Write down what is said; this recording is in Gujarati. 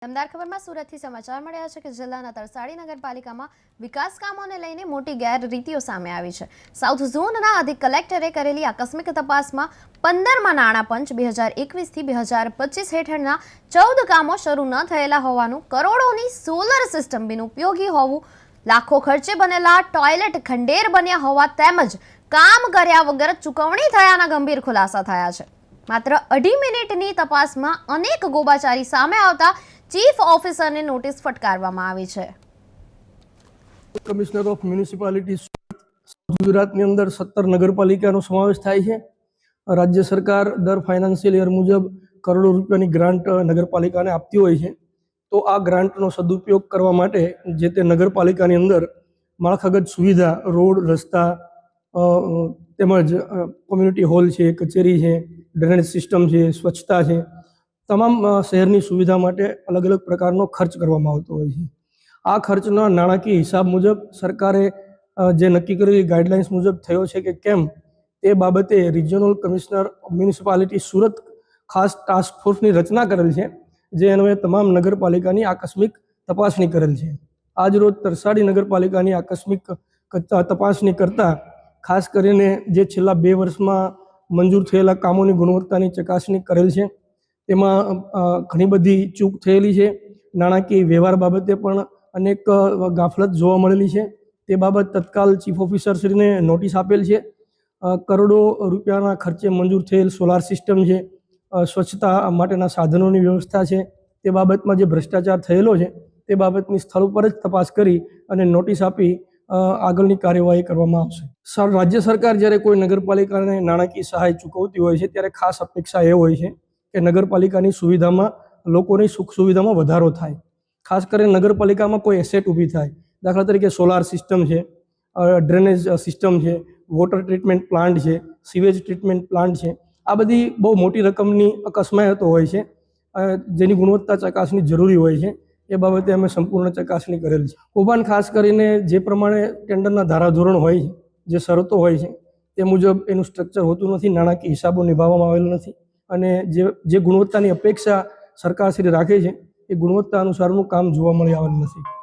દમદાર ખબરમાં સુરતથી સમાચાર મળ્યા છે કે જિલ્લાના તરસાડી નગરપાલિકામાં વિકાસ કામોને લઈને મોટી ગેરરીતિઓ સામે આવી છે। સાઉથ ઝોનના અધિક કલેક્ટરે કરેલી આકસ્મિક તપાસમાં 15માં નાણાં પંચ 2021 થી 2025 હેઠળના 14 કામો શરૂ ન થયેલા હોવાનું, કરોડોની સોલર સિસ્ટમ બિનઉપયોગી હોવું, લાખો ખર્ચે બનેલા ટોયલેટ ખંડેર બન્યા હોવા તેમજ કામ કર્યા વગર ચૂકવણી થયાના ગંભીર ખુલાસા થયા છે। માત્ર 2.5 મિનિટની તપાસમાં અનેક ગોબાચારી સામે આવતા ચીફ ઓફિસરને નોટિસ ફટકારવામાં આવી છે। કમિશનર ઓફ મ્યુનિસિપાલિટી ગુજરાતની અંદર 17 નગરપાલિકાનો સમાવેશ થાય છે। રાજ્ય સરકાર દર ફાઇનાન્શિયલ યર મુજબ કરોડો રૂપિયાની ગ્રાન્ટ નગરપાલિકાને આપતી હોય છે। તો આ ગ્રાન્ટનો સદુપયોગ કરવા માટે જે તે નગરપાલિકાની અંદર માળખાગત સુવિધા, રોડ, રસ્તા તેમજ કોમ્યુનિટી હોલ છે, કચેરી છે, ડ્રેનેજ સિસ્ટમ છે, સ્વચ્છતા છે, તમામ શહેરની સુવિધા માટે અલગ અલગ પ્રકારનો ખર્ચ કરવામાં આવતો હોય છે। આ ખર્ચના નાણાકીય હિસાબ મુજબ સરકારે જે નક્કી કરેલી ગાઈડલાઇન્સ મુજબ થયો છે કે કેમ તે બાબતે રિજિયોનલ કમિશનર મ્યુનિસિપાલિટી સુરત ખાસ ટાસ્ક ફોર્સની રચના કરેલ છે, જે અન્વયે તમામ નગરપાલિકાની આકસ્મિક તપાસણી કરેલ છે। આજ રોજ તરસાડી નગરપાલિકાની આકસ્મિક તપાસણી કરતા ખાસ કરીને જે છેલ્લા 2 વર્ષમાં મંજૂર થયેલા કામોની ગુણવત્તાની ચકાસણી કરેલ છે। તેમાં ઘણી બધી ચૂક થયેલી છે। નાણાકીય વ્યવહાર બાબતે પણ અનેક ગાફલત જોવા મળેલી છે। તે બાબત તત્કાલ ચીફ ઓફિસરશ્રીને નોટિસ આપેલ છે। કરોડો રૂપિયાના ખર્ચે મંજૂર થયેલ સોલાર સિસ્ટમ છે, સ્વચ્છતા માટેના સાધનોની વ્યવસ્થા છે, તે બાબતમાં જે ભ્રષ્ટાચાર થયેલો છે તે બાબતની સ્થળ ઉપર જ તપાસ કરી અને નોટિસ આપી આગળની કાર્યવાહી કરવામાં આવશે। રાજ્ય સરકાર જ્યારે કોઈ નગરપાલિકાને નાણાકીય સહાય ચૂકવતી હોય છે ત્યારે ખાસ અપેક્ષા એ હોય છે કે નગરપાલિકાની સુવિધામાં, લોકોની સુખ સુવિધામાં વધારો થાય। ખાસ કરીને નગરપાલિકામાં કોઈ એસેટ ઊભી થાય, દાખલા તરીકે સોલાર સિસ્ટમ છે, ડ્રેનેજ સિસ્ટમ છે, વોટર ટ્રીટમેન્ટ પ્લાન્ટ છે, સીવેજ ટ્રીટમેન્ટ પ્લાન્ટ છે, આ બધી બહુ મોટી રકમની અકસ્માતો હોય છે, જેની ગુણવત્તા ચકાસણી જરૂરી હોય છે। એ બાબતે અમે સંપૂર્ણ ચકાસણી કરેલ છે। કૌભાંડ ખાસ કરીને જે પ્રમાણે ટેન્ડરના ધારાધોરણ હોય છે, જે શરતો હોય છે તે મુજબ એનું સ્ટ્રક્ચર હોતું નથી, નાણાકીય હિસાબો નિભાવવામાં આવેલ નથી અને જે ગુણવત્તાની અપેક્ષા સરકારશ્રી રાખે છે એ ગુણવત્તા અનુસારનું કામ જોવા મળી આવેલ નથી।